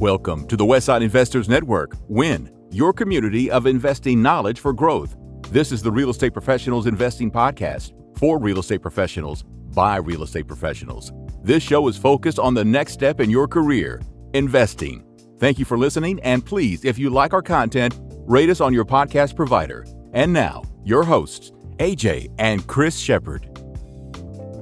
Welcome to the Westside Investors Network, WIN, your community of investing knowledge for growth. This is the Real Estate Professionals Investing Podcast for real estate professionals by real estate professionals. This show is focused on the next step in your career, investing. Thank you for listening, and please, if you like our content, rate us on your podcast provider. And now, your hosts, AJ and Chris Shepard.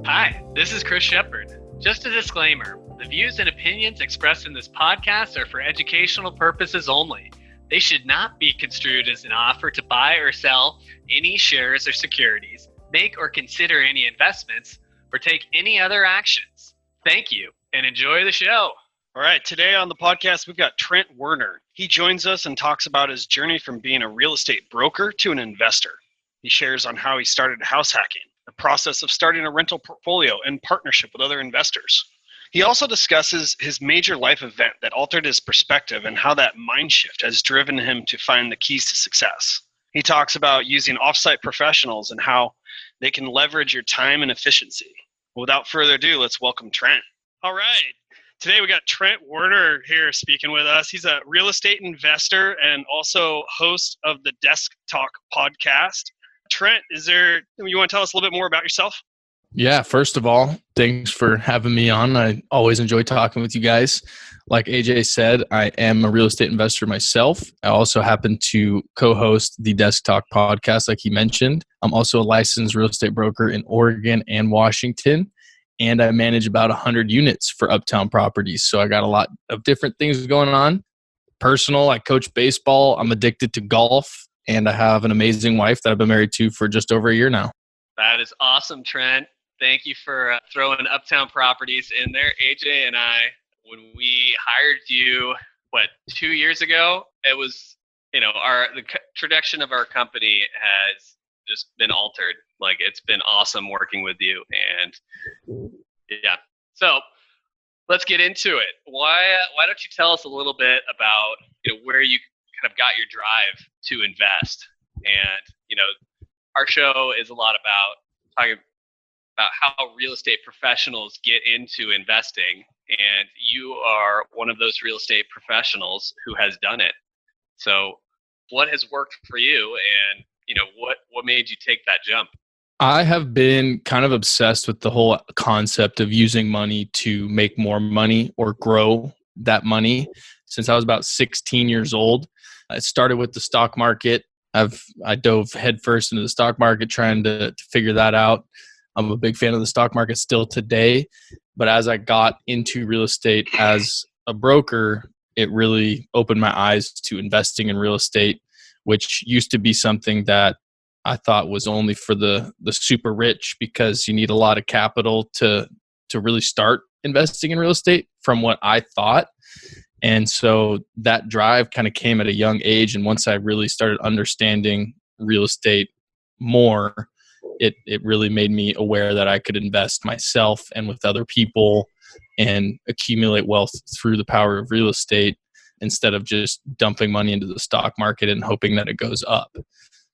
Hi, this is Chris Shepard. Just a disclaimer. The views and opinions expressed in this podcast are for educational purposes only. They should not be construed as an offer to buy or sell any shares or securities, make or consider any investments, or take any other actions. Thank you, and enjoy the show. All right, today on the podcast, we've got Trent Werner. He joins us and talks about his journey from being a real estate broker to an investor. He shares on how he started house hacking, the process of starting a rental portfolio in partnership with other investors. He also discusses his major life event that altered his perspective and how that mind shift has driven him to find the keys to success. He talks about using offsite professionals and how they can leverage your time and efficiency. Without further ado, let's welcome Trent. All right. Today we got Trent Werner here speaking with us. He's a real estate investor and also host of the Desk Talk podcast. Trent, you want to tell us a little bit more about yourself? Yeah, first of all, thanks for having me on. I always enjoy talking with you guys. Like AJ said, I am a real estate investor myself. I also happen to co-host the Desk Talk podcast, like he mentioned. I'm also a licensed real estate broker in Oregon and Washington, and I manage about 100 units for Uptown Properties. So I got a lot of different things going on. Personal, I coach baseball. I'm addicted to golf, and I have an amazing wife that I've been married to for just over a year now. That is awesome, Trent. Thank you for throwing Uptown Properties in there. AJ and I, when we hired you, 2 years ago, it was, the trajectory of our company has just been altered. Like, it's been awesome working with you. And yeah, so let's get into it. Why don't you tell us a little bit about, where you kind of got your drive to invest? And, our show is a lot about talking about how real estate professionals get into investing, and you are one of those real estate professionals who has done it. So what has worked for you, and what made you take that jump? I have been kind of obsessed with the whole concept of using money to make more money or grow that money since I was about 16 years old. It started with the stock market. I dove headfirst into the stock market trying to figure that out. I'm a big fan of the stock market still today, but as I got into real estate as a broker, it really opened my eyes to investing in real estate, which used to be something that I thought was only for the super rich, because you need a lot of capital to really start investing in real estate, from what I thought. And so that drive kind of came at a young age. And once I really started understanding real estate more, it really made me aware that I could invest myself and with other people and accumulate wealth through the power of real estate instead of just dumping money into the stock market and hoping that it goes up.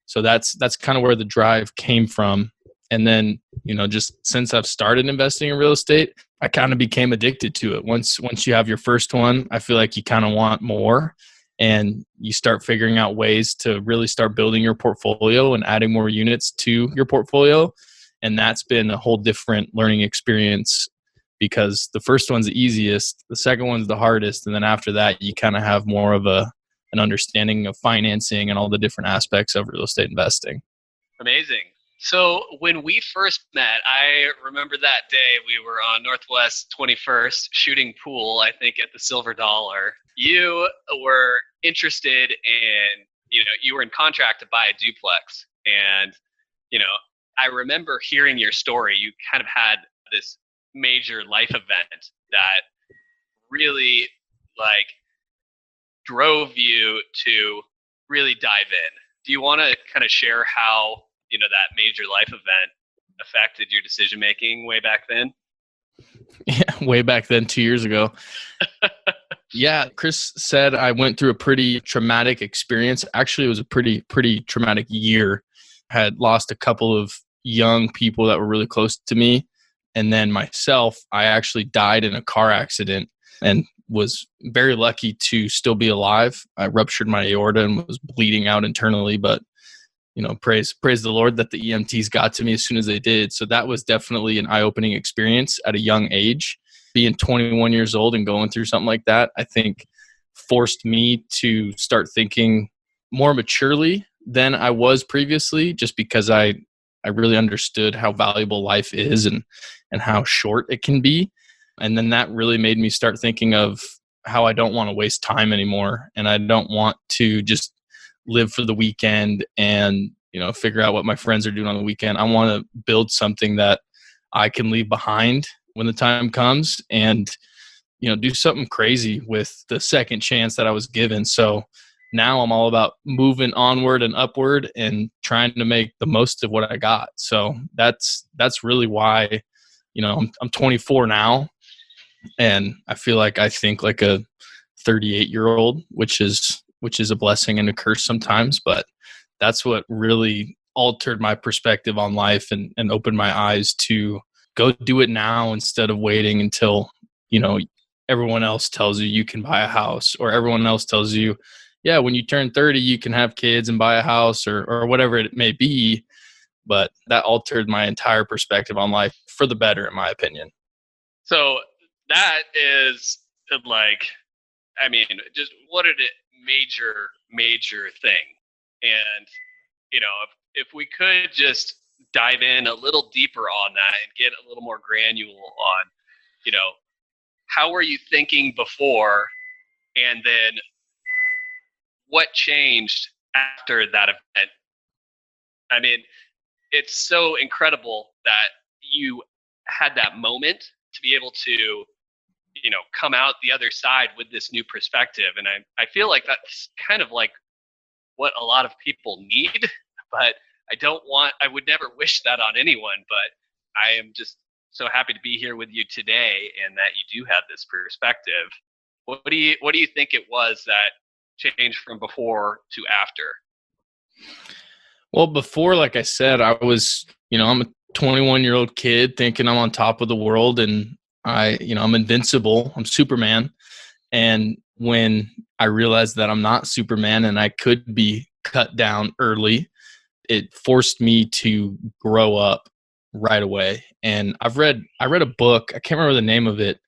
So that's kind of where the drive came from. And then, just since I've started investing in real estate, I kind of became addicted to it. Once you have your first one, I feel like you kind of want more, and you start figuring out ways to really start building your portfolio and adding more units to your portfolio. And that's been a whole different learning experience, because the first one's the easiest, the second one's the hardest. And then after that, you kind of have more of an understanding of financing and all the different aspects of real estate investing. Amazing. So when we first met, I remember that day we were on Northwest 21st shooting pool, I think at the Silver Dollar. You were interested in, you were in contract to buy a duplex. And, I remember hearing your story. You kind of had this major life event that really drove you to really dive in. Do you want to kind of share how, that major life event affected your decision-making way back then? Yeah, way back then, 2 years ago. Yeah, Chris said I went through a pretty traumatic experience. Actually, it was a pretty traumatic year. I had lost a couple of young people that were really close to me. And then myself, I actually died in a car accident. And was very lucky to still be alive. I ruptured my aorta and was bleeding out internally, but praise the Lord that the EMTs got to me as soon as they did. So that was definitely an eye-opening experience at a young age. Being 21 years old and going through something like that, I think forced me to start thinking more maturely than I was previously, just because I really understood how valuable life is and how short it can be. And then that really made me start thinking of how I don't want to waste time anymore. And I don't want to just live for the weekend and, figure out what my friends are doing on the weekend. I want to build something that I can leave behind when the time comes and, do something crazy with the second chance that I was given. So now I'm all about moving onward and upward and trying to make the most of what I got. So that's really why, I'm 24 now, and I feel like I think like a 38-year-old, which is a blessing and a curse sometimes, but that's what really altered my perspective on life and opened my eyes to go do it now instead of waiting until, everyone else tells you can buy a house, or everyone else tells you, yeah, when you turn 30, you can have kids and buy a house or whatever it may be. But that altered my entire perspective on life for the better, in my opinion. So that is just what a major thing. And, if we could just dive in a little deeper on that and get a little more granular on, how were you thinking before, and then what changed after that event? I mean, it's so incredible that you had that moment to be able to, come out the other side with this new perspective. And I feel like that's kind of like what a lot of people need, but I would never wish that on anyone, but I am just so happy to be here with you today and that you do have this perspective. What do you think it was that changed from before to after? Well, before, like I said, I was, I'm a 21-year-old kid thinking I'm on top of the world, and I'm invincible. I'm Superman. And when I realized that I'm not Superman and I could be cut down early, it forced me to grow up right away. And I read a book, I can't remember the name of it,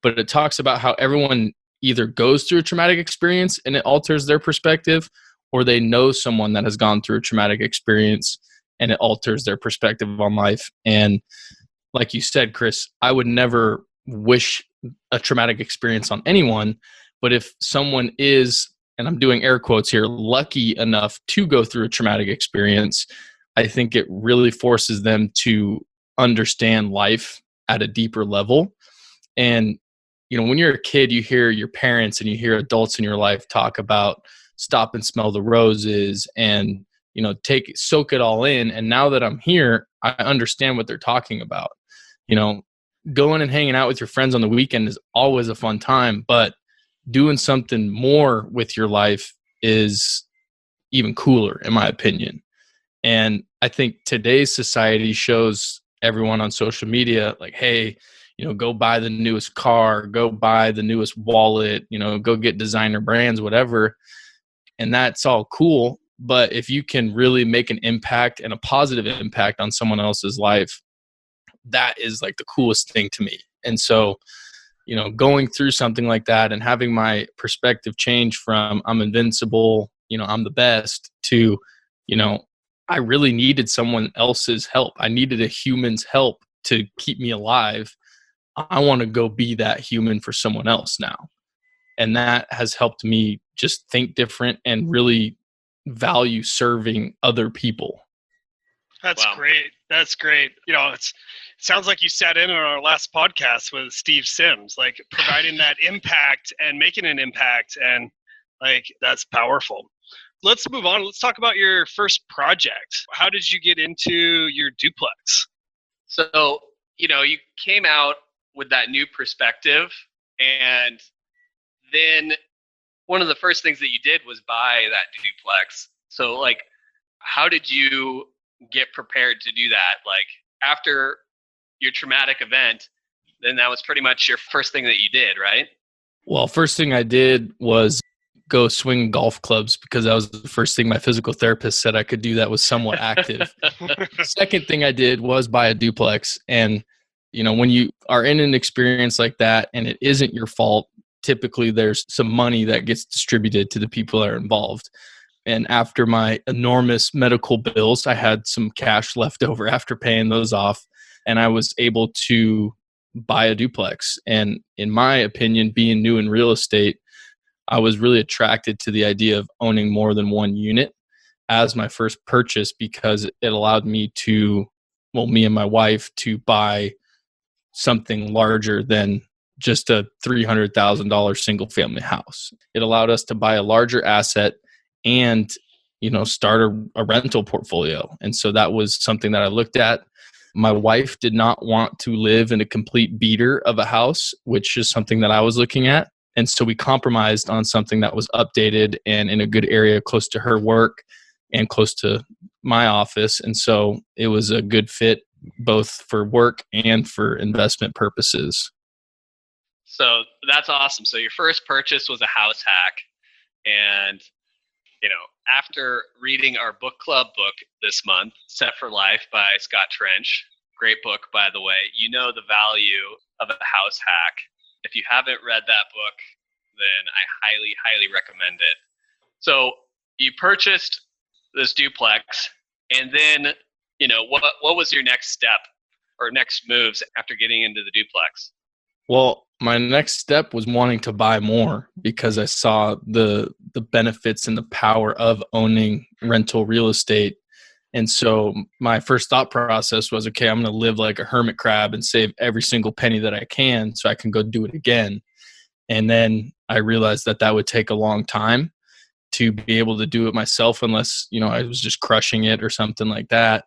but it talks about how everyone either goes through a traumatic experience and it alters their perspective, or they know someone that has gone through a traumatic experience and it alters their perspective on life. And like you said, Chris, I would never wish a traumatic experience on anyone, but if someone is, and I'm doing air quotes here, lucky enough to go through a traumatic experience, I think it really forces them to understand life at a deeper level. And, when you're a kid, you hear your parents and you hear adults in your life talk about stop and smell the roses and, soak it all in. And now that I'm here, I understand what they're talking about. Going and hanging out with your friends on the weekend is always a fun time, but doing something more with your life is even cooler, in my opinion. And I think today's society shows everyone on social media, like, hey, go buy the newest car, go buy the newest wallet, go get designer brands, whatever. And that's all cool. But if you can really make an impact and a positive impact on someone else's life, that is like the coolest thing to me. And so, going through something like that and having my perspective change from I'm invincible, I'm the best, to, I really needed someone else's help. I needed a human's help to keep me alive. I want to go be that human for someone else now. And that has helped me just think different and really value serving other people. That's Wow. great. That's great. It sounds like you sat in on our last podcast with Steve Sims, like providing that impact and making an impact. And like, that's powerful. Let's move on. Let's talk about your first project. How did you get into your duplex? So, you came out with that new perspective, and then one of the first things that you did was buy that duplex. So, like, how did you get prepared to do that? Like, after your traumatic event, then that was pretty much your first thing that you did, right? Well, first thing I did was go swing golf clubs because that was the first thing my physical therapist said I could do that was somewhat active. Second thing I did was buy a duplex. And, when you are in an experience like that and it isn't your fault, typically there's some money that gets distributed to the people that are involved. And after my enormous medical bills, I had some cash left over after paying those off. And I was able to buy a duplex. And in my opinion, being new in real estate, I was really attracted to the idea of owning more than one unit as my first purchase because it allowed me me and my wife to buy something larger than just a $300,000 single family house. It allowed us to buy a larger asset and, start a rental portfolio. And so that was something that I looked at. My wife did not want to live in a complete beater of a house, which is something that I was looking at. And so we compromised on something that was updated and in a good area close to her work and close to my office. And so it was a good fit both for work and for investment purposes. So that's awesome. So your first purchase was a house hack. And, after reading our book club book this month, Set for Life by Scott Trench, great book, by the way, the value of a house hack. If you haven't read that book, then I highly, highly recommend it. So you purchased this duplex, and then, what was your next step or next moves after getting into the duplex? Well, my next step was wanting to buy more because I saw the benefits and the power of owning rental real estate. And so my first thought process was, okay, I'm going to live like a hermit crab and save every single penny that I can so I can go do it again. And then I realized that would take a long time to be able to do it myself unless, I was just crushing it or something like that.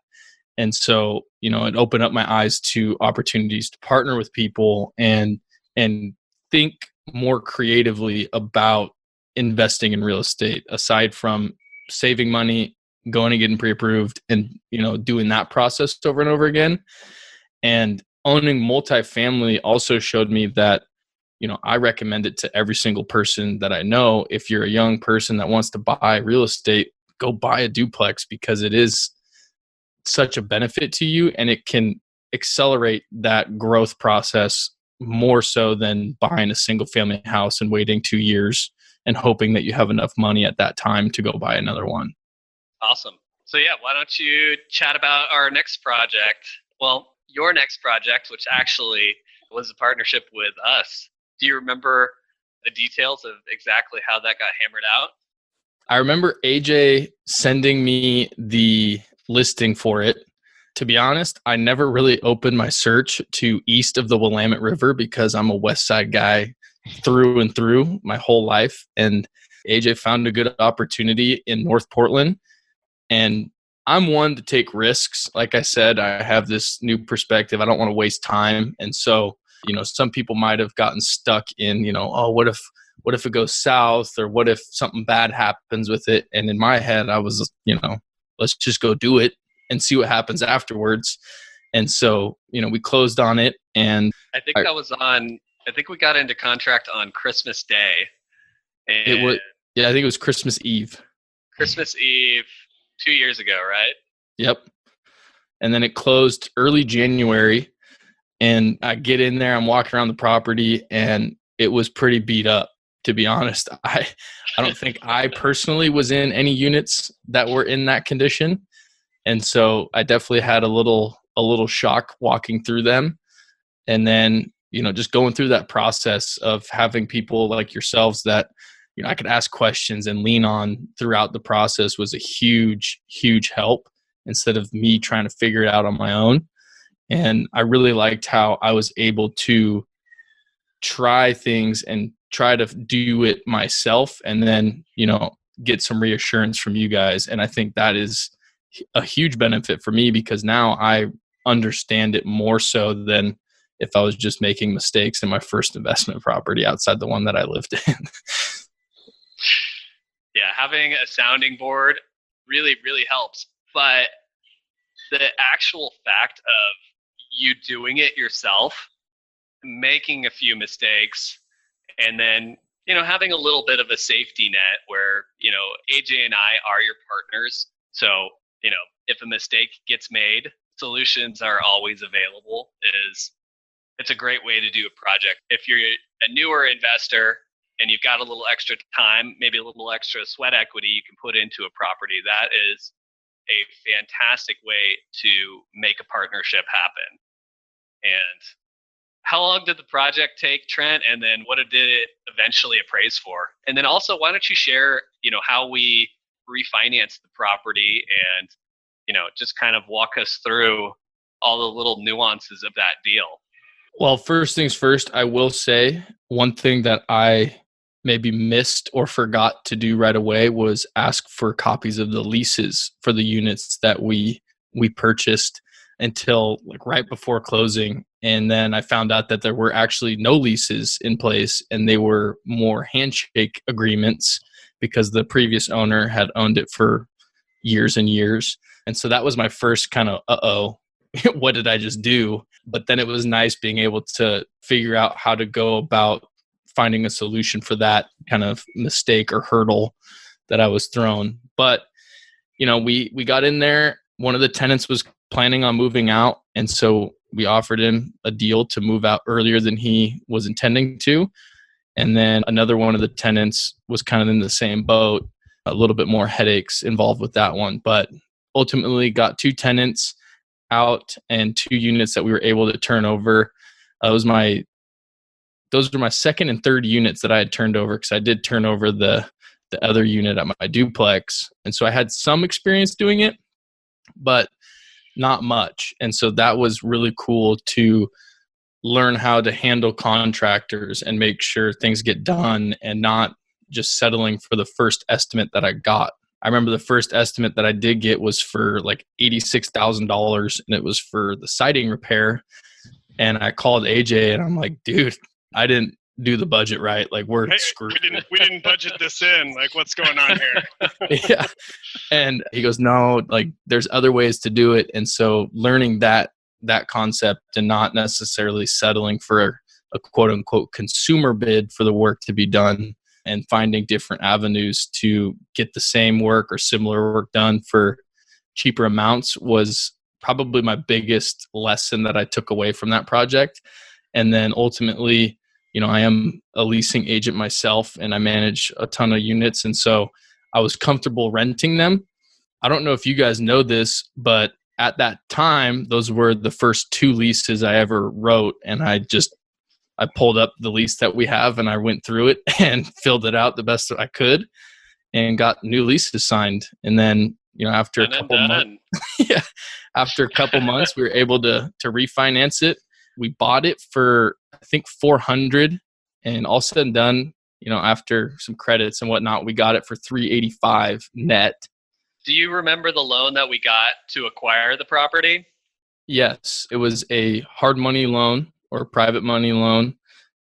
And so, it opened up my eyes to opportunities to partner with people and think more creatively about investing in real estate aside from saving money, going and getting pre-approved and, doing that process over and over again. And owning multifamily also showed me that, I recommend it to every single person that I know. If you're a young person that wants to buy real estate, go buy a duplex because it is such a benefit to you and it can accelerate that growth process more so than buying a single family house and waiting 2 years and hoping that you have enough money at that time to go buy another one. Awesome. So why don't you chat about our next project? Well, your next project, which actually was a partnership with us. Do you remember the details of exactly how that got hammered out? I remember AJ sending me the listing for it. To be honest, I never really opened my search to east of the Willamette River because I'm a West Side guy through and through my whole life. And AJ found a good opportunity in North Portland. And I'm one to take risks. Like I said, I have this new perspective. I don't want to waste time. And so, some people might have gotten stuck in, what if it goes south or what if something bad happens with it? And in my head, I was, let's just go do it and see what happens afterwards. And so, we closed on it. And I think we got into contract on Christmas Day. And I think it was Christmas Eve. Christmas Eve 2 years ago, right? Yep. And then it closed early January. And I get in there, I'm walking around the property, and it was pretty beat up, to be honest. I don't think I personally was in any units that were in that condition. And so I definitely had a little shock walking through them. And then, just going through that process of having people like yourselves that, I could ask questions and lean on throughout the process was a huge, huge help instead of me trying to figure it out on my own. And I really liked how I was able to try things and try to do it myself and then, get some reassurance from you guys. And I think that is a huge benefit for me because now I understand it more so than if I was just making mistakes in my first investment property outside the one that I lived in. Yeah, having a sounding board really, really helps. But the actual fact of you doing it yourself, making a few mistakes, And then, having a little bit of a safety net where, AJ and I are your partners. So, if a mistake gets made, solutions are always available. It's a great way to do a project. If you're a newer investor and you've got a little extra time, maybe a little extra sweat equity you can put into a property, that is a fantastic way to make a partnership happen. And how long did the project take, Trent? And then what did it eventually appraise for? And then also, why don't you share, how we refinanced the property and, just kind of walk us through all the little nuances of that deal. Well, first things first, I will say one thing that I maybe missed or forgot to do right away was ask for copies of the leases for the units that we purchased until like right before closing. And then I found out that there were actually no leases in place, and they were more handshake agreements because the previous owner had owned it for years and years. And so that was my first kind of, what did I just do? But then it was nice being able to figure out how to go about finding a solution for that kind of mistake or hurdle that I was thrown. But, we got in there. One of the tenants was planning on moving out. And so we offered him a deal to move out earlier than he was intending to. And then another one of the tenants was kind of in the same boat, a little bit more headaches involved with that one. But ultimately got 2 tenants out and 2 units that we were able to turn over. Those were my second and third units that I had turned over, because I did turn over the other unit at my duplex. And so I had some experience doing it, but not much. And so that was really cool to learn how to handle contractors and make sure things get done and not just settling for the first estimate that I got. I remember the first estimate that I did get was for like $86,000, and it was for the siding repair. And I called AJ and I'm like, dude, I didn't do the budget right. Like, we're screwed. We didn't budget this in. Like, what's going on here? Yeah. And he goes, no, like there's other ways to do it. And so learning that concept and not necessarily settling for a quote unquote consumer bid for the work to be done, and finding different avenues to get the same work or similar work done for cheaper amounts was probably my biggest lesson that I took away from that project. And then ultimately, I am a leasing agent myself, and I manage a ton of units. And so I was comfortable renting them. I don't know if you guys know this, but at that time, those were the first 2 leases I ever wrote. And I pulled up the lease that we have, and I went through it and filled it out the best that I could and got new leases signed. And then, after a couple months, after a couple months, we were able to refinance it. We bought it for, I think, $400, and all said and done, after some credits and whatnot, we got it for $385 net. Do you remember the loan that we got to acquire the property? Yes, it was a hard money loan or private money loan.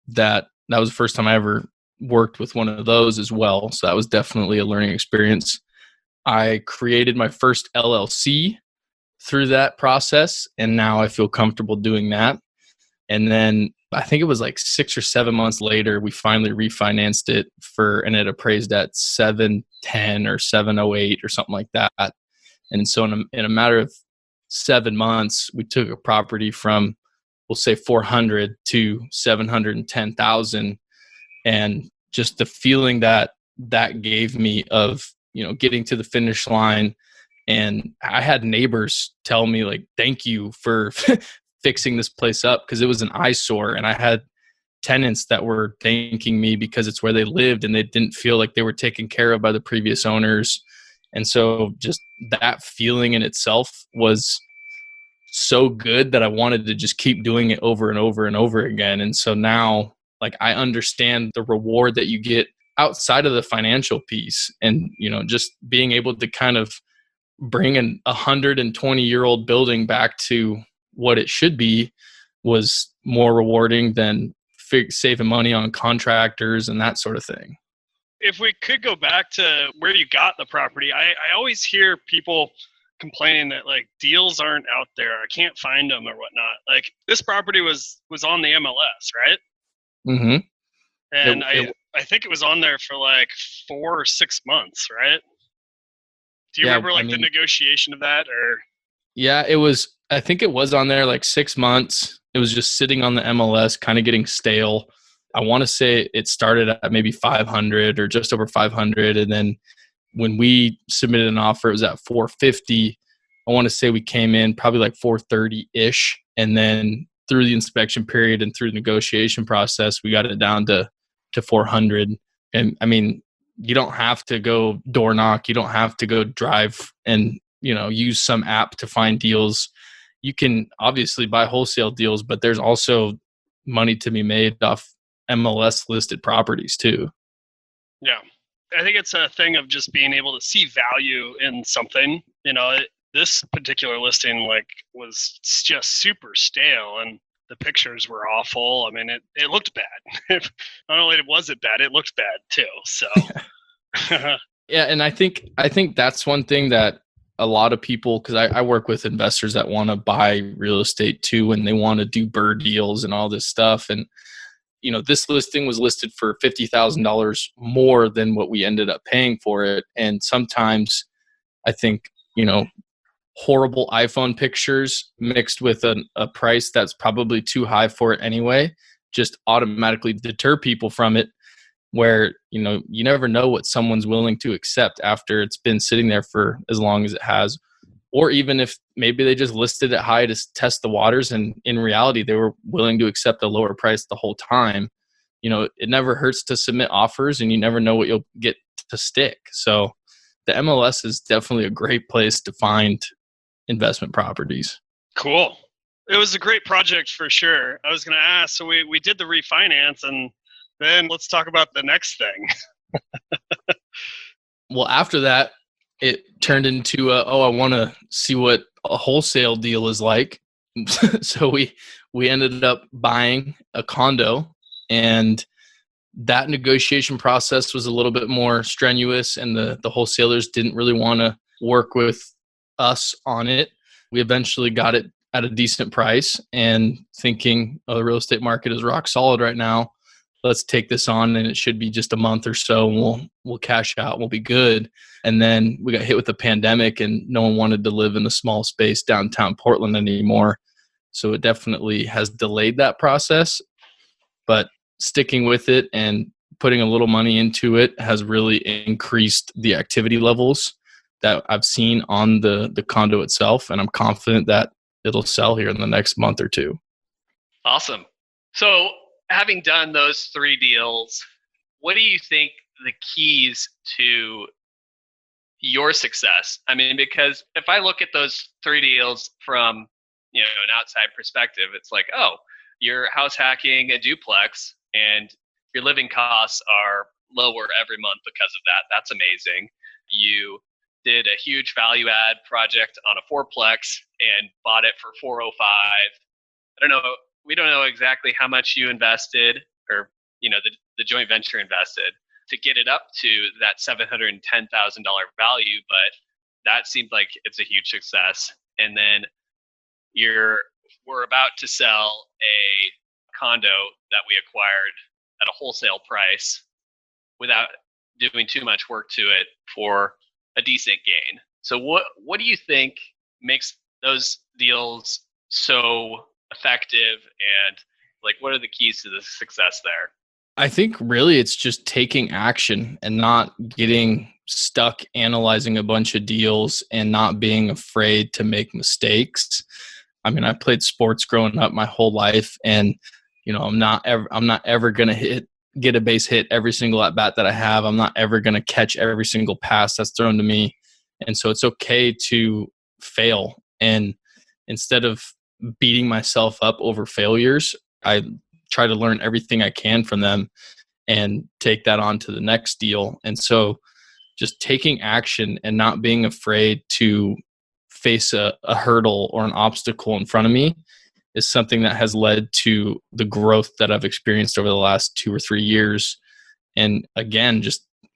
That was the first time I ever worked with one of those as well. So that was definitely a learning experience. I created my first LLC through that process, and now I feel comfortable doing that. And then I think it was like 6 or 7 months later, we finally refinanced it and it appraised at 710 or 708 or something like that. And so in a matter of 7 months, we took a property from, we'll say 400 to 710,000. And just the feeling that gave me of, getting to the finish line. And I had neighbors tell me like, thank you for fixing this place up, because it was an eyesore. And I had tenants that were thanking me because it's where they lived and they didn't feel like they were taken care of by the previous owners. And so just that feeling in itself was so good that I wanted to just keep doing it over and over and over again. And so now, like, I understand the reward that you get outside of the financial piece, and, just being able to kind of bring a 120-year-old building back to what it should be was more rewarding than saving money on contractors and that sort of thing. If we could go back to where you got the property, I always hear people complaining that like deals aren't out there. I can't find them or whatnot. Like, this property was on the MLS, right? Mm-hmm. And I think it was on there for like 4 or 6 months, right? Do you remember the negotiation of that, or? Yeah, it was, I think it was on there like 6 months. It was just sitting on the MLS, kind of getting stale. I want to say it started at maybe 500 or just over 500. And then when we submitted an offer, it was at 450. I want to say we came in probably like 430-ish. And then through the inspection period and through the negotiation process, we got it down to 400. And I mean, you don't have to go door knock. You don't have to go drive and, use some app to find deals. You can obviously buy wholesale deals, but there's also money to be made off MLS listed properties too. Yeah. I think it's a thing of just being able to see value in something. This particular listing was just super stale, and the pictures were awful. I mean, it looked bad. Not only was it bad, it looked bad too. So yeah, and I think that's one thing that a lot of people, because I work with investors that want to buy real estate too, and they want to do bird deals and all this stuff. And this listing was listed for $50,000 more than what we ended up paying for it. And sometimes I think, horrible iPhone pictures mixed with a price that's probably too high for it anyway, just automatically deter people from it, where, you never know what someone's willing to accept after it's been sitting there for as long as it has. Or even if maybe they just listed it high to test the waters, and in reality, they were willing to accept a lower price the whole time. It never hurts to submit offers, and you never know what you'll get to stick. So the MLS is definitely a great place to find investment properties. Cool. It was a great project for sure. I was going to ask, so we did the refinance, and then let's talk about the next thing. Well, after that, it turned into I want to see what a wholesale deal is like. So we ended up buying a condo, and that negotiation process was a little bit more strenuous, and the wholesalers didn't really want to work with us on it. We eventually got it at a decent price, and thinking, the real estate market is rock solid right now. Let's take this on, and it should be just a month or so, and we'll cash out, we'll be good. And then we got hit with the pandemic, and no one wanted to live in a small space downtown Portland anymore. So it definitely has delayed that process, but sticking with it and putting a little money into it has really increased the activity levels that I've seen on the condo itself. And I'm confident that it'll sell here in the next month or two. Awesome. So having done those 3 deals, what do you think the keys to your success? I mean, because if I look at those 3 deals from, an outside perspective, it's like, oh, you're house hacking a duplex and your living costs are lower every month because of that. That's amazing. You did a huge value add project on a 4-plex and bought it for $405. I don't know. We don't know exactly how much you invested, or, the joint venture invested to get it up to that $710,000 value, but that seemed like it's a huge success. And then we're about to sell a condo that we acquired at a wholesale price without doing too much work to it for a decent gain. So what do you think makes those deals so effective, and what are the keys to the success there? I think really it's just taking action and not getting stuck analyzing a bunch of deals and not being afraid to make mistakes. I mean, I played sports growing up my whole life, and I'm not ever going to get a base hit every single at bat that I have. I'm not ever going to catch every single pass that's thrown to me. And so it's okay to fail. And instead of beating myself up over failures, I try to learn everything I can from them and take that on to the next deal. And so just taking action and not being afraid to face a hurdle or an obstacle in front of me is something that has led to the growth that I've experienced over the last 2 or 3 years. And again,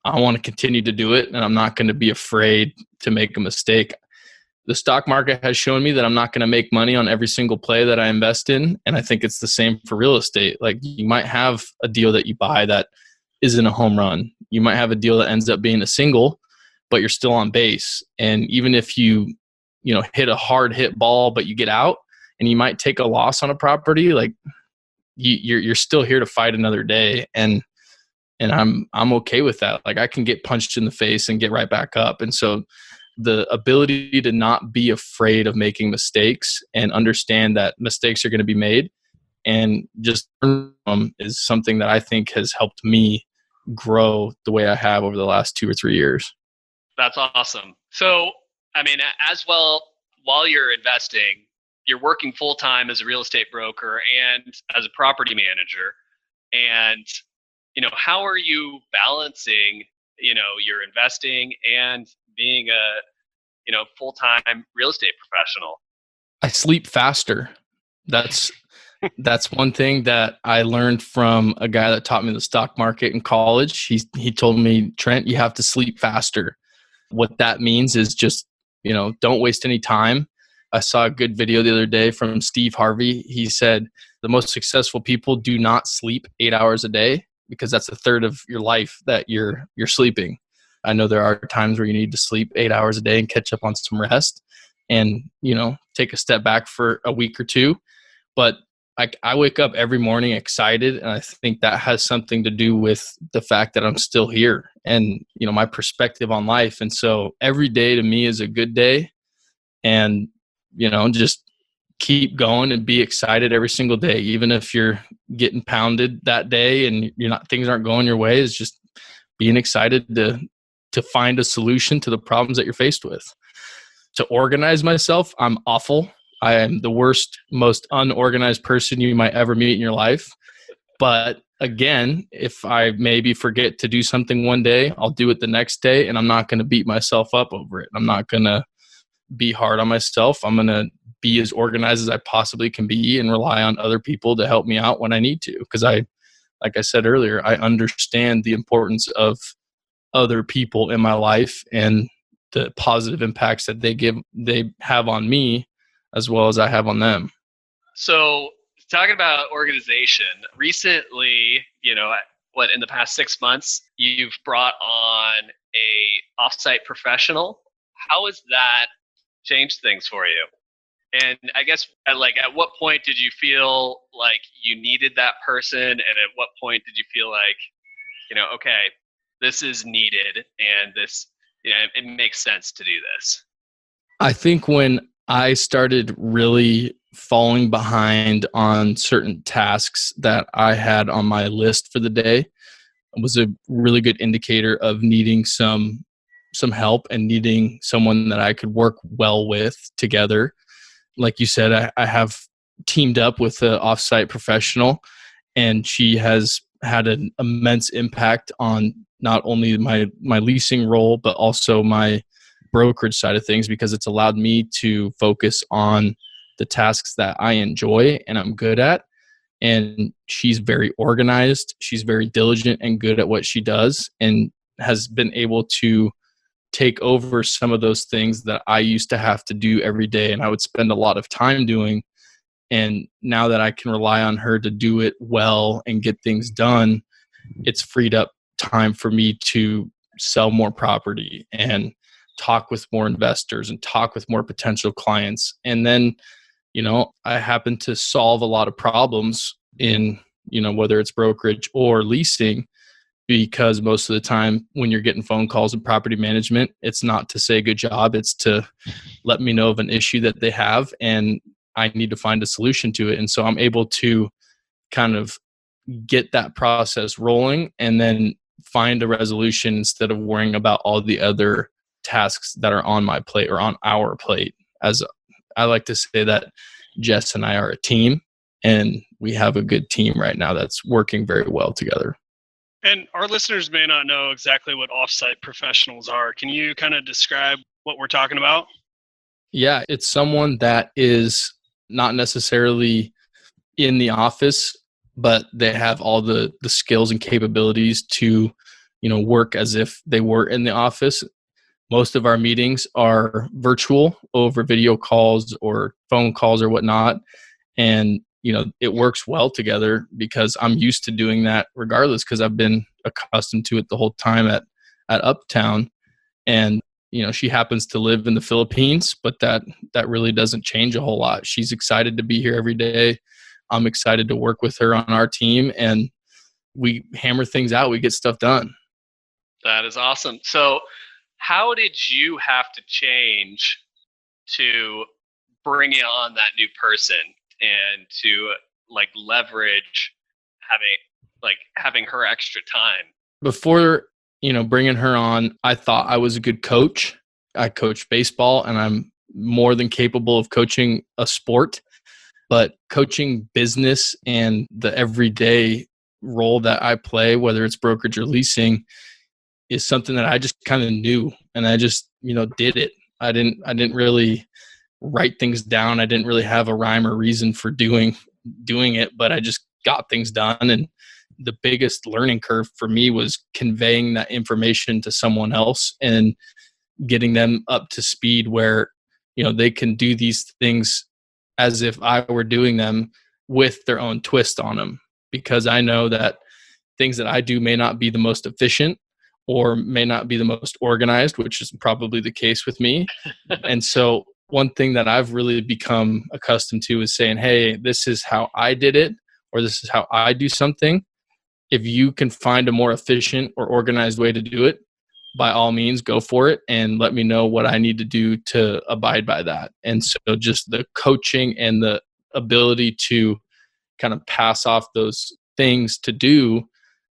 I want to continue to do it, and I'm not going to be afraid to make a mistake. the stock market has shown me that I'm not going to make money on every single play that I invest in. And I think it's the same for real estate. Like, you might have a deal that you buy that isn't a home run. You might have a deal that ends up being a single, but you're still on base. And even if you hit a hard hit ball, but you get out, and you might take a loss on a property, like you're still here to fight another day. And I'm okay with that. Like, I can get punched in the face and get right back up. And so the ability to not be afraid of making mistakes and understand that mistakes are going to be made and just learn from them is something that I think has helped me grow the way I have over the last 2 or 3 years. That's awesome. So, I mean, as well, while you're investing, you're working full time as a real estate broker and as a property manager. And, how are you balancing, your investing and being a, full-time real estate professional? I sleep faster. That's one thing that I learned from a guy that taught me the stock market in college. He told me, Trent, you have to sleep faster. What that means is just, don't waste any time. I saw a good video the other day from Steve Harvey. He said the most successful people do not sleep 8 hours a day, because that's a third of your life that you're sleeping. I know there are times where you need to sleep 8 hours a day and catch up on some rest and, take a step back for a week or two. But I wake up every morning excited, and I think that has something to do with the fact that I'm still here and, my perspective on life. And so every day to me is a good day, and, just keep going and be excited every single day, even if you're getting pounded that day and things aren't going your way. Is just being excited to find a solution to the problems that you're faced with. To organize myself, I'm awful. I am the worst, most unorganized person you might ever meet in your life. But again, if I maybe forget to do something one day, I'll do it the next day, and I'm not going to beat myself up over it. I'm not going to be hard on myself. I'm going to be as organized as I possibly can be and rely on other people to help me out when I need to. Because like I said earlier, I understand the importance of other people in my life and the positive impacts that they have on me as well as I have on them. So, talking about organization, recently, in the past 6 months, you've brought on a offsite professional. How has that changed things for you? And I guess, at what point did you feel like you needed that person? And at what point did you feel like, okay, this is needed and this, it makes sense to do this? I think when I started really falling behind on certain tasks that I had on my list for the day, it was a really good indicator of needing some help and needing someone that I could work well with together. Like you said, I have teamed up with an offsite professional, and she has had an immense impact on not only my leasing role, but also my brokerage side of things, because it's allowed me to focus on the tasks that I enjoy and I'm good at. And she's very organized. She's very diligent and good at what she does, and has been able to take over some of those things that I used to have to do every day and I would spend a lot of time doing. And now that I can rely on her to do it well and get things done, it's freed up time for me to sell more property and talk with more investors and talk with more potential clients. And then, I happen to solve a lot of problems in, whether it's brokerage or leasing, because most of the time when you're getting phone calls in property management, it's not to say good job, it's to let me know of an issue that they have and I need to find a solution to it. And so I'm able to kind of get that process rolling and then find a resolution instead of worrying about all the other tasks that are on my plate or on our plate. As I like to say that Jess and I are a team, and we have a good team right now that's working very well together. And our listeners may not know exactly what offsite professionals are. Can you kind of describe what we're talking about? Yeah, it's someone that is not necessarily in the office, but they have all the skills and capabilities to, work as if they were in the office. Most of our meetings are virtual over video calls or phone calls or whatnot. And, it works well together because I'm used to doing that regardless, because I've been accustomed to it the whole time at Uptown. And, she happens to live in the Philippines, but that really doesn't change a whole lot. She's excited to be here every day. I'm excited to work with her on our team, and we hammer things out. We get stuff done. That is awesome. So how did you have to change to bring on that new person and to leverage having her extra time? Before, bringing her on, I thought I was a good coach. I coach baseball, and I'm more than capable of coaching a sport, but coaching business and the everyday role that I play, whether it's brokerage or leasing, is something that I just kind of knew, and I just, did it. I didn't really write things down. I didn't really have a rhyme or reason for doing it, but I just got things done. And the biggest learning curve for me was conveying that information to someone else and getting them up to speed where, they can do these things as if I were doing them with their own twist on them, because I know that things that I do may not be the most efficient or may not be the most organized, which is probably the case with me. And so one thing that I've really become accustomed to is saying, hey, this is how I did it, or this is how I do something. If you can find a more efficient or organized way to do it, by all means, go for it and let me know what I need to do to abide by that. And so just the coaching and the ability to kind of pass off those things to do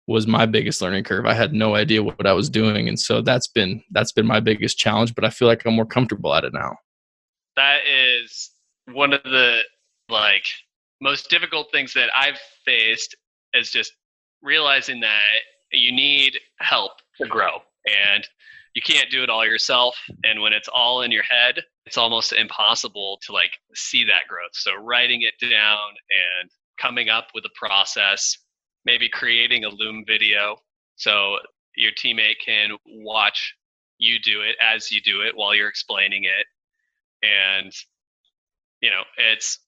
was my biggest learning curve. I had no idea what I was doing. And so that's been my biggest challenge, but I feel like I'm more comfortable at it now. That is one of the most difficult things that I've faced, is just realizing that you need help to grow, and you can't do it all yourself. And when it's all in your head, it's almost impossible to see that growth. So writing it down and coming up with a process, maybe creating a Loom video so your teammate can watch you do it as you do it while you're explaining it. And, it's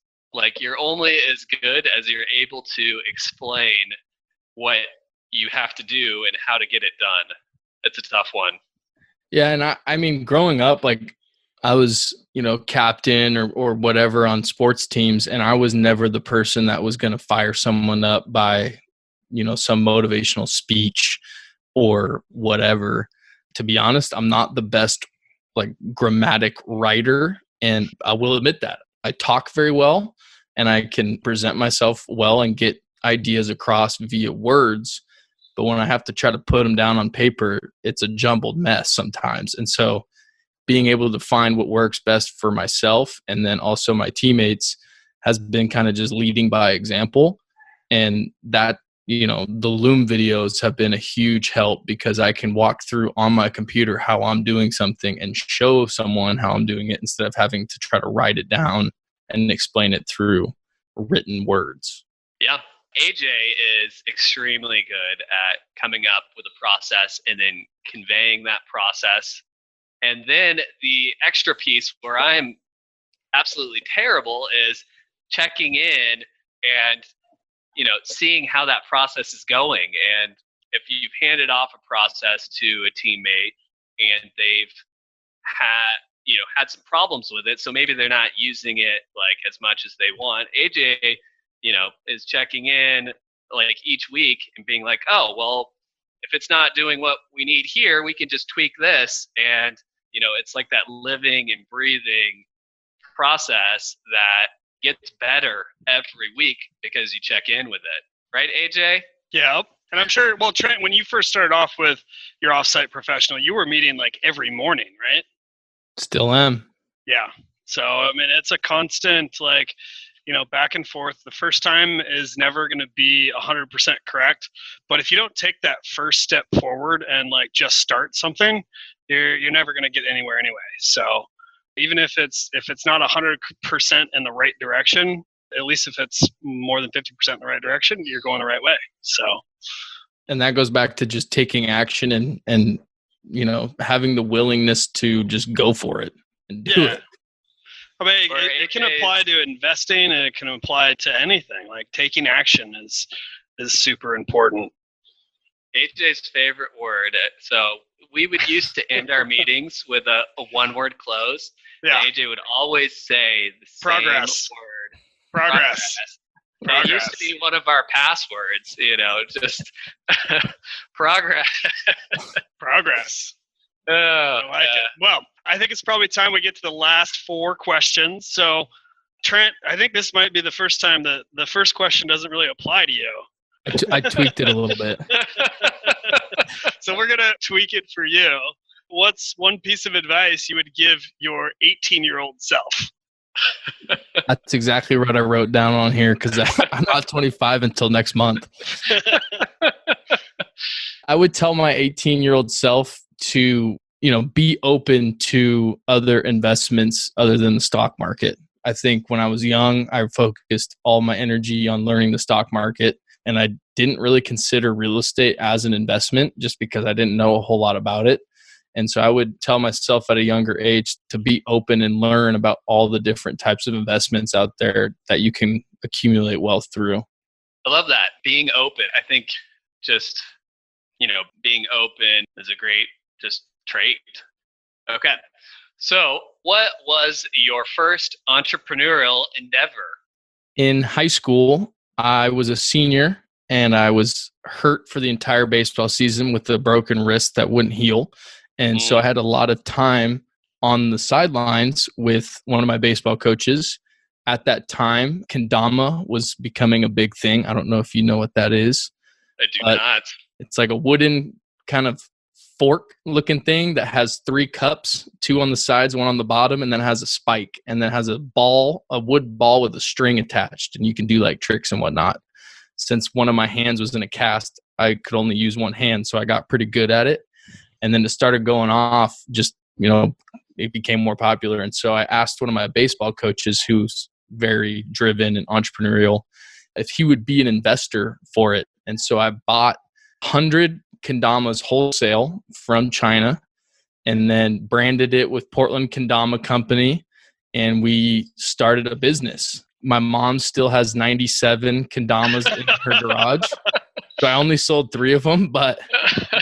you're only as good as you're able to explain what you have to do and how to get it done. It's a tough one. Yeah. And I mean, growing up, I was, captain or whatever on sports teams, and I was never the person that was going to fire someone up by, some motivational speech or whatever. To be honest, I'm not the best grammatic writer, and I will admit that. I talk very well and I can present myself well and get ideas across via words. But when I have to try to put them down on paper, it's a jumbled mess sometimes. And so being able to find what works best for myself and then also my teammates has been kind of just leading by example. And that, the Loom videos have been a huge help, because I can walk through on my computer how I'm doing something and show someone how I'm doing it instead of having to try to write it down and explain it through written words. Yeah. AJ is extremely good at coming up with a process and then conveying that process. And then the extra piece where I'm absolutely terrible is checking in and, seeing how that process is going. And if you've handed off a process to a teammate and they've had some problems with it, so maybe they're not using it as much as they want, AJ, is checking in each week and being like, oh, well, if it's not doing what we need here, we can just tweak this. And, it's that living and breathing process that gets better every week because you check in with it. Right, AJ? Yeah. And I'm sure, well, Trent, when you first started off with your offsite professional, you were meeting every morning, right? Still am. Yeah. So, I mean, it's a constant, back and forth. The first time is never going to be 100% correct. But if you don't take that first step forward and just start something, you're never going to get anywhere anyway. So even if it's not 100% in the right direction, at least if it's more than 50% in the right direction, you're going the right way. So, and that goes back to just taking action and having the willingness to just go for it and do it. I mean, it can apply to investing, and it can apply to anything. Like taking action is super important. AJ's favorite word. So we would used to end our meetings with a one-word close. Yeah. AJ would always say the Progress. same word. Progress. It used to be one of our passwords, just progress. Progress. Oh, I like it. Well, I think it's probably time we get to the last 4 questions. So, Trent, I think this might be the first time that the first question doesn't really apply to you. I tweaked it a little bit. So we're going to tweak it for you. What's one piece of advice you would give your 18-year-old self? That's exactly what I wrote down on here because I'm not 25 until next month. I would tell my 18-year-old self to, be open to other investments other than the stock market. I think when I was young, I focused all my energy on learning the stock market, and I didn't really consider real estate as an investment just because I didn't know a whole lot about it. And so I would tell myself at a younger age to be open and learn about all the different types of investments out there that you can accumulate wealth through. I love that. Being open. I think just, being open is a great trait. Okay. So what was your first entrepreneurial endeavor? In high school, I was a senior and I was hurt for the entire baseball season with a broken wrist that wouldn't heal. And so I had a lot of time on the sidelines with one of my baseball coaches. At that time, Kendama was becoming a big thing. I don't know if you know what that is. I do not. It's like a wooden kind of fork looking thing that has 3 cups, 2 on the sides, 1 on the bottom, and then has a spike, and then has a wood ball with a string attached, and you can do like tricks and whatnot. Since one of my hands was in a cast, I could only use one hand, so I got pretty good at it. And then it started going off, it became more popular. And so I asked one of my baseball coaches, who's very driven and entrepreneurial, if he would be an investor for it. And so I bought 100 Kendamas wholesale from China and then branded it with Portland Kendama Company. And we started a business. My mom still has 97 Kendamas in her garage. So I only sold 3 of them, but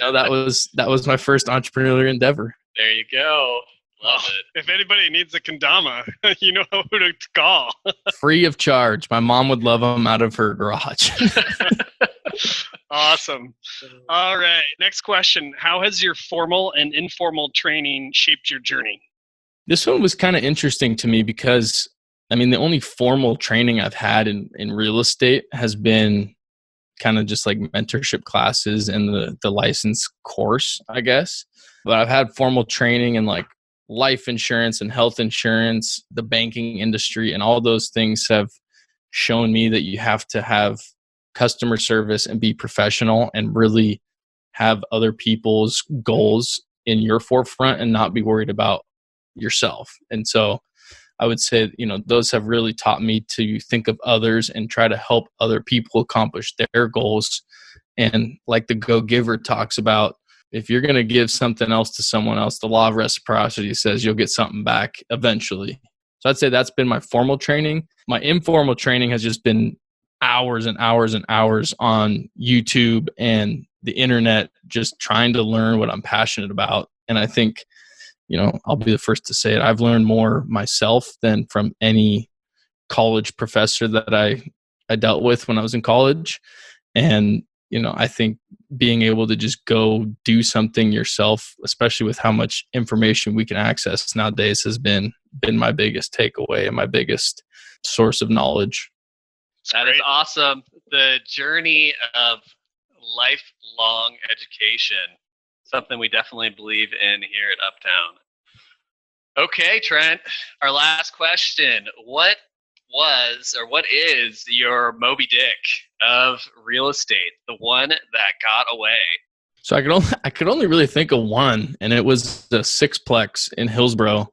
that was my first entrepreneurial endeavor. There you go. Love it. If anybody needs a Kendama, you know who to call. Free of charge. My mom would love them out of her garage. Awesome. All right. Next question. How has your formal and informal training shaped your journey? This one was kind of interesting to me because, the only formal training I've had in real estate has been kind of just like mentorship classes and the license course, I guess. But I've had formal training in like life insurance and health insurance, the banking industry, and all those things have shown me that you have to have customer service and be professional and really have other people's goals in your forefront and not be worried about yourself. And so I would say, those have really taught me to think of others and try to help other people accomplish their goals. And like the Go Giver talks about, if you're going to give something else to someone else, the law of reciprocity says you'll get something back eventually. So I'd say that's been my formal training. My informal training has just been hours and hours and hours on YouTube and the internet, just trying to learn what I'm passionate about. And I think, I'll be the first to say it. I've learned more myself than from any college professor that I dealt with when I was in college. And, I think being able to just go do something yourself, especially with how much information we can access nowadays, has been my biggest takeaway and my biggest source of knowledge. That is awesome. The journey of lifelong education, something we definitely believe in here at Uptown. Okay, Trent, our last question. What is your Moby Dick of real estate, the one that got away? So I could only really think of one, and it was the sixplex in Hillsborough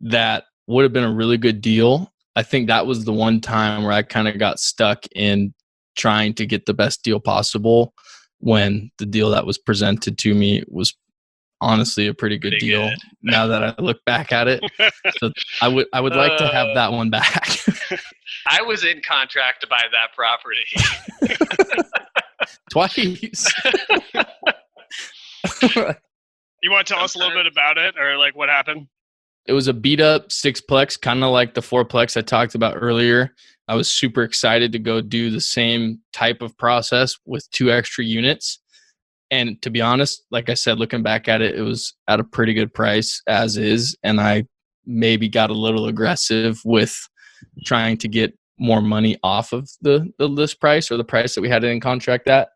that would have been a really good deal. I think that was the one time where I kind of got stuck in trying to get the best deal possible when the deal that was presented to me was honestly a pretty good deal now that I look back at it. So I would like to have that one back. I was in contract to buy that property. Twice. You want to tell us a little bit about it, or like what happened? It was a beat up 6-plex, kind of like the 4-plex I talked about earlier. I was super excited to go do the same type of process with 2 extra units. And to be honest, like I said, looking back at it, it was at a pretty good price as is. And I maybe got a little aggressive with trying to get more money off of the list price or the price that we had it in contract at.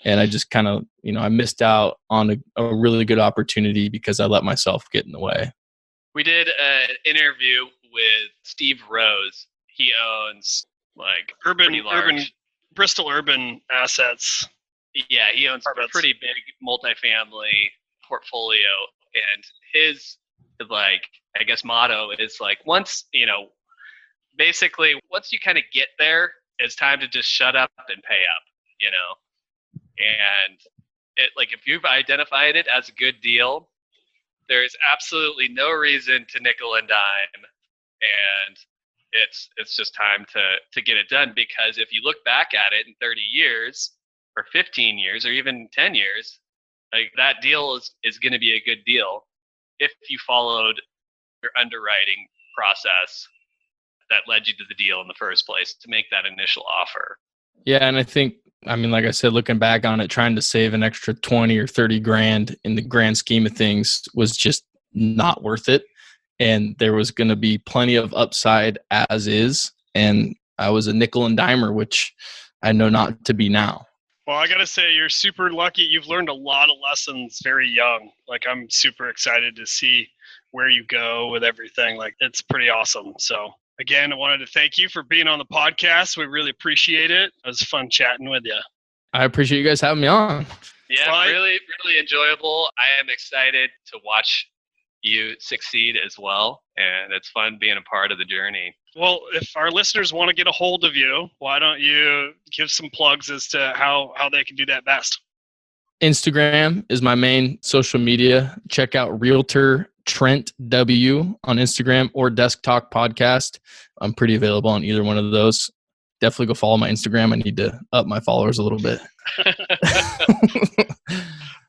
And I just kind of, I missed out on a really good opportunity because I let myself get in the way. We did an interview with Steve Rose. He owns like urban Bristol urban assets. Yeah, he owns a pretty big multifamily portfolio, and his I guess motto is once basically once you kind of get there, it's time to just shut up and pay up, and it if you've identified it as a good deal, there's absolutely no reason to nickel and dime, and it's just time to get it done, because if you look back at it in 30 years or 15 years or even 10 years, that deal is going to be a good deal if you followed your underwriting process that led you to the deal in the first place to make that initial offer. Yeah, and I think, like I said, looking back on it, trying to save an extra 20 or 30 grand in the grand scheme of things was just not worth it. And there was going to be plenty of upside as is. And I was a nickel and dimer, which I know not to be now. Well, I got to say, you're super lucky. You've learned a lot of lessons very young. I'm super excited to see where you go with everything. It's pretty awesome. So again, I wanted to thank you for being on the podcast. We really appreciate it. It was fun chatting with you. I appreciate you guys having me on. Yeah, really, really enjoyable. I am excited to watch you succeed as well. And it's fun being a part of the journey. Well, if our listeners want to get a hold of you, why don't you give some plugs as to how they can do that best? Instagram is my main social media. Check out Realtor Trent W on Instagram or Desk Talk Podcast. I'm pretty available on either one of those. Definitely go follow my Instagram. I need to up my followers a little bit.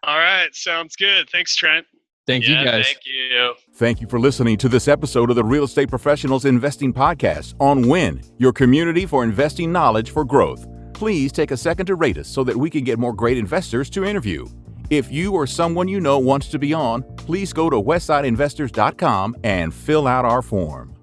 All right. Sounds good. Thanks, Trent. Thank you, guys. Thank you. Thank you for listening to this episode of the Real Estate Professionals Investing Podcast on Win, your community for investing knowledge for growth. Please take a second to rate us so that we can get more great investors to interview. If you or someone you know wants to be on, please go to westsideinvestors.com and fill out our form.